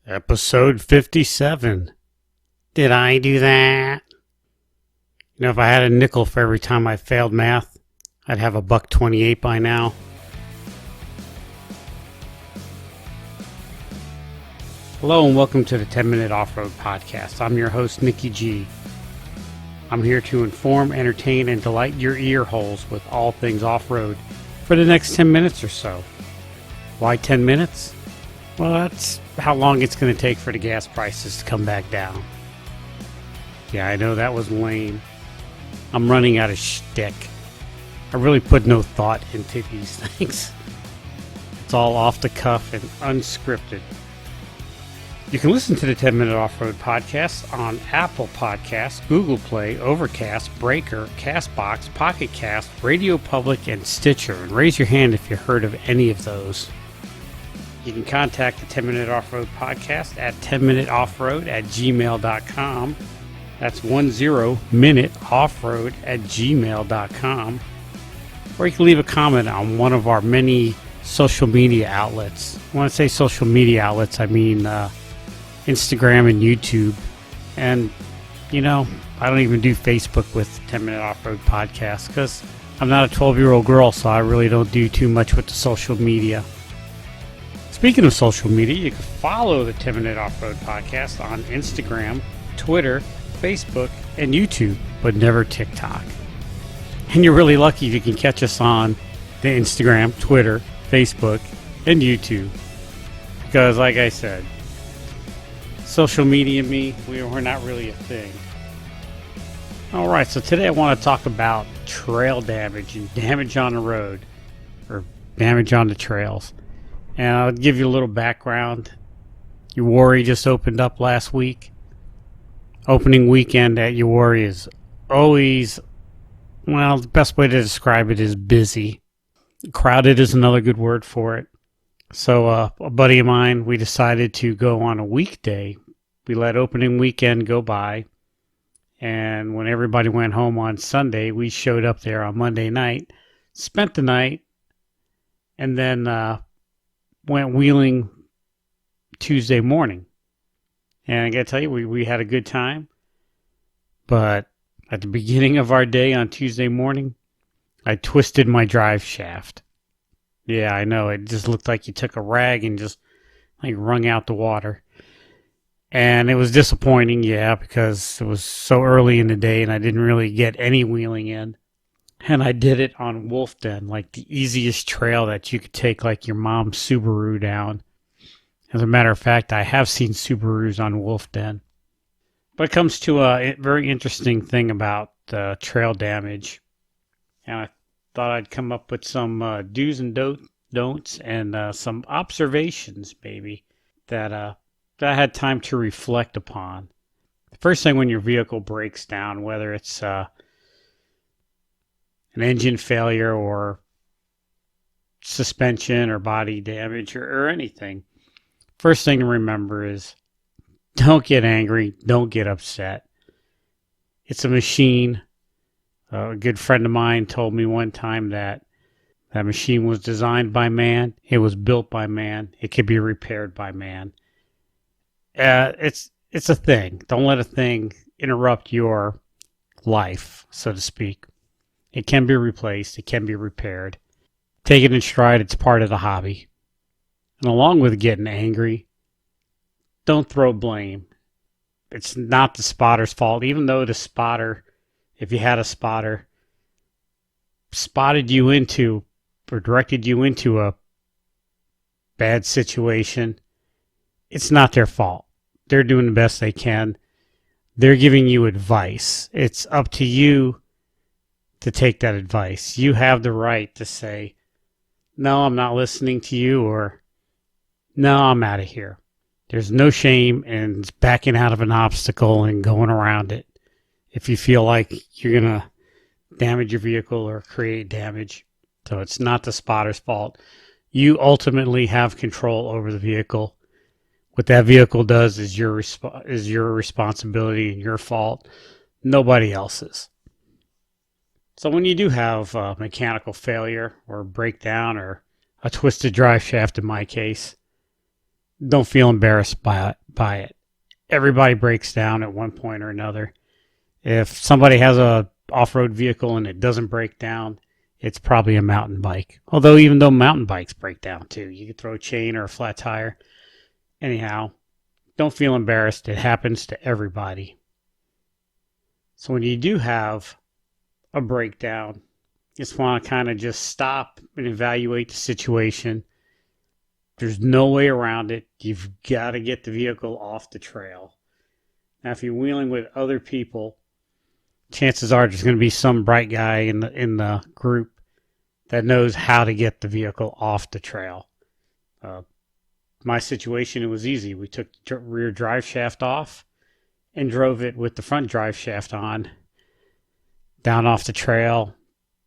Episode 57. Did I do that? If I had a nickel for every time I failed math, I'd have a $1.28 by now. Hello and welcome to the 10-Minute Off-Road Podcast. I'm your host, Nikki G. I'm here to inform, entertain, and delight your ear holes with all things off-road for the next 10 minutes or so. Why 10 minutes? Well, that's how long it's going to take for the gas prices to come back down. Yeah, I know that was lame. I'm running out of shtick. I really put no thought into these things. It's all off the cuff and unscripted. You can listen to the 10-Minute Off-Road Podcast on Apple Podcasts, Google Play, Overcast, Breaker, CastBox, Pocket Cast, Radio Public, and Stitcher. And raise your hand if you've heard of any of those. You can contact the 10-Minute Off-Road Podcast at 10minuteoffroad@gmail.com. That's 10minuteoffroad@gmail.com. Or you can leave a comment on one of our many social media outlets. When I say social media outlets, I mean Instagram and YouTube. And, I don't even do Facebook with 10-Minute Off-Road Podcast because I'm not a 12-year-old girl, so I really don't do too much with the social media. Speaking of social media, you can follow the 10-Minute Off-Road Podcast on Instagram, Twitter, Facebook, and YouTube, but never TikTok. And you're really lucky if you can catch us on the Instagram, Twitter, Facebook, and YouTube. Because, like I said, social media and me, we're not really a thing. Alright, so today I want to talk about trail damage and damage on the road, or damage on the trails. And I'll give you a little background. Uwharrie just opened up last week. Opening weekend at Uwharrie is always, the best way to describe it is busy. Crowded is another good word for it. So a buddy of mine, we decided to go on a weekday. We let opening weekend go by. And when everybody went home on Sunday, we showed up there on Monday night, spent the night, and then went wheeling Tuesday morning. And I gotta tell you, we had a good time. But at the beginning of our day on Tuesday morning, I twisted my drive shaft. Yeah, I know. It just looked like you took a rag and just wrung out the water. And it was disappointing, because it was so early in the day and I didn't really get any wheeling in. And I did it on Wolf Den, the easiest trail that you could take your mom's Subaru down. As a matter of fact, I have seen Subarus on Wolf Den. But it comes to a very interesting thing about trail damage. And I thought I'd come up with some do's and don'ts and some observations, maybe, that I had time to reflect upon. The first thing when your vehicle breaks down, whether it's an engine failure or suspension or body damage or anything, first thing to remember is don't get angry, don't get upset. It's a machine. A good friend of mine told me one time that machine was designed by man, it was built by man, it could be repaired by man. It's a thing. Don't let a thing interrupt your life, so to speak. It can be replaced. It can be repaired. Take it in stride. It's part of the hobby. And along with getting angry, don't throw blame. It's not the spotter's fault, even though the spotter, if you had a spotter, spotted you into or directed you into a bad situation. It's not their fault. They're doing the best they can. They're giving you advice. It's up to you to take that advice. You have the right to say, no, I'm not listening to you, or no, I'm out of here. There's no shame in backing out of an obstacle and going around it if you feel like you're going to damage your vehicle or create damage. So it's not the spotter's fault. You ultimately have control over the vehicle. What that vehicle does is your responsibility and your fault, nobody else's. So when you do have a mechanical failure or breakdown or a twisted drive shaft in my case, don't feel embarrassed by it. Everybody breaks down at one point or another. If somebody has a off-road vehicle and it doesn't break down, it's probably a mountain bike. Although even though mountain bikes break down too, you could throw a chain or a flat tire. Anyhow, don't feel embarrassed. It happens to everybody. So when you do have a breakdown, you just want to kind of just stop and evaluate the situation. There's no way around it. You've got to get the vehicle off the trail. Now, if you're wheeling with other people, chances are there's going to be some bright guy in the group that knows how to get the vehicle off the trail. My situation, it was easy. We took the rear drive shaft off and drove it with the front drive shaft on, down off the trail,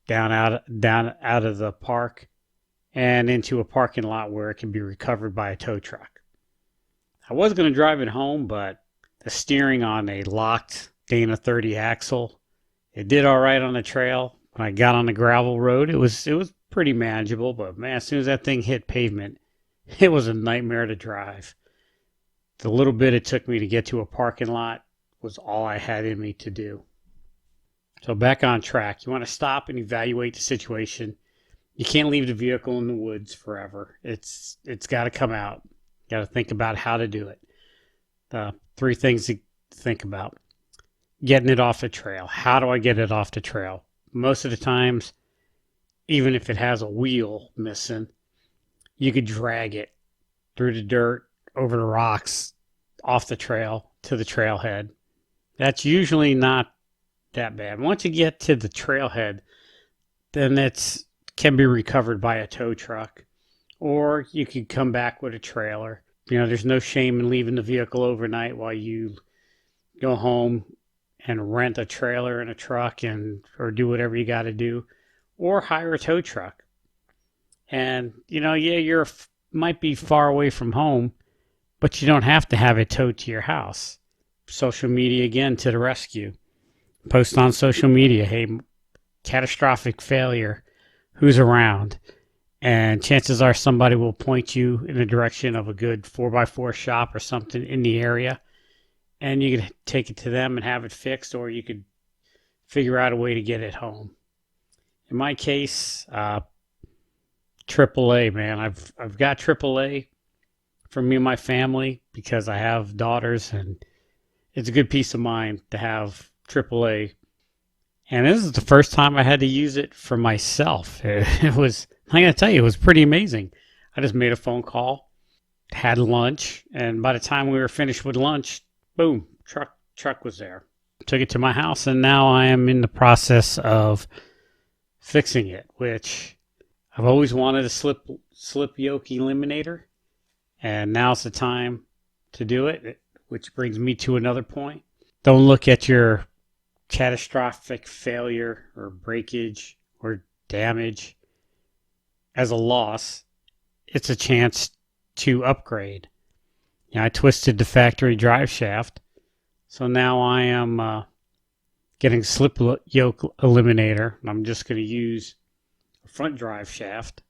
down out of the park, and into a parking lot where it can be recovered by a tow truck. I was going to drive it home, but the steering on a locked Dana 30 axle, it did all right on the trail. When I got on the gravel road, it was pretty manageable, but man, as soon as that thing hit pavement, it was a nightmare to drive. The little bit it took me to get to a parking lot was all I had in me to do. So back on track. You want to stop and evaluate the situation. You can't leave the vehicle in the woods forever. It's got to come out. You got to think about how to do it. 3 things to think about. Getting it off the trail. How do I get it off the trail? Most of the times, even if it has a wheel missing, you could drag it through the dirt, over the rocks, off the trail to the trailhead. That's usually not that bad. Once you get to the trailhead, then it can be recovered by a tow truck, or you could come back with a trailer. There's no shame in leaving the vehicle overnight while you go home and rent a trailer and a truck or do whatever you got to do, or hire a tow truck. And, you might be far away from home, but you don't have to have it towed to your house. Social media, again, to the rescue. Post on social media, hey, catastrophic failure, who's around? And chances are somebody will point you in the direction of a good 4x4 shop or something in the area. And you could take it to them and have it fixed, or you could figure out a way to get it home. In my case, AAA, man. I've got AAA for me and my family because I have daughters, and it's a good peace of mind to have AAA. And this is the first time I had to use it for myself. It was, I'm going to tell you, it was pretty amazing. I just made a phone call, had lunch, and by the time we were finished with lunch, boom, truck was there. Took it to my house, and now I am in the process of fixing it, which I've always wanted a slip yoke eliminator, and now's the time to do it, which brings me to another point. Don't look at your catastrophic failure or breakage or damage as a loss. It's a chance to upgrade. I twisted the factory drive shaft, so now I am getting slip yoke eliminator. I'm just going to use a front drive shaft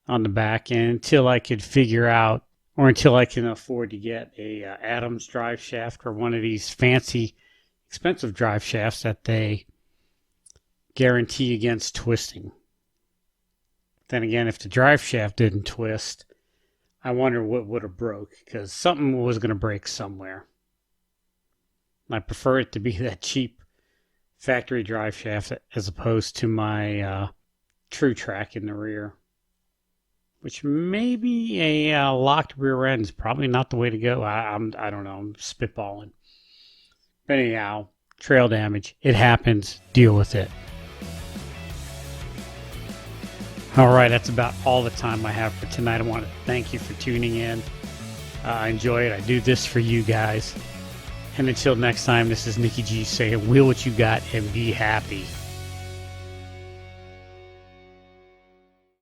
on the back end until I could figure out, or until I can afford to get a Adams drive shaft or one of these fancy expensive drive shafts that they guarantee against twisting. Then again, if the drive shaft didn't twist, I wonder what would have broke, because something was going to break somewhere. I prefer it to be that cheap factory drive shaft as opposed to my True Track in the rear, which maybe a locked rear end is probably not the way to go. I don't know. I'm spitballing. But anyhow, trail damage. It happens. Deal with it. All right, that's about all the time I have for tonight. I want to thank you for tuning in. I enjoy it. I do this for you guys. And until next time, this is Nikki G saying, wheel what you got and be happy.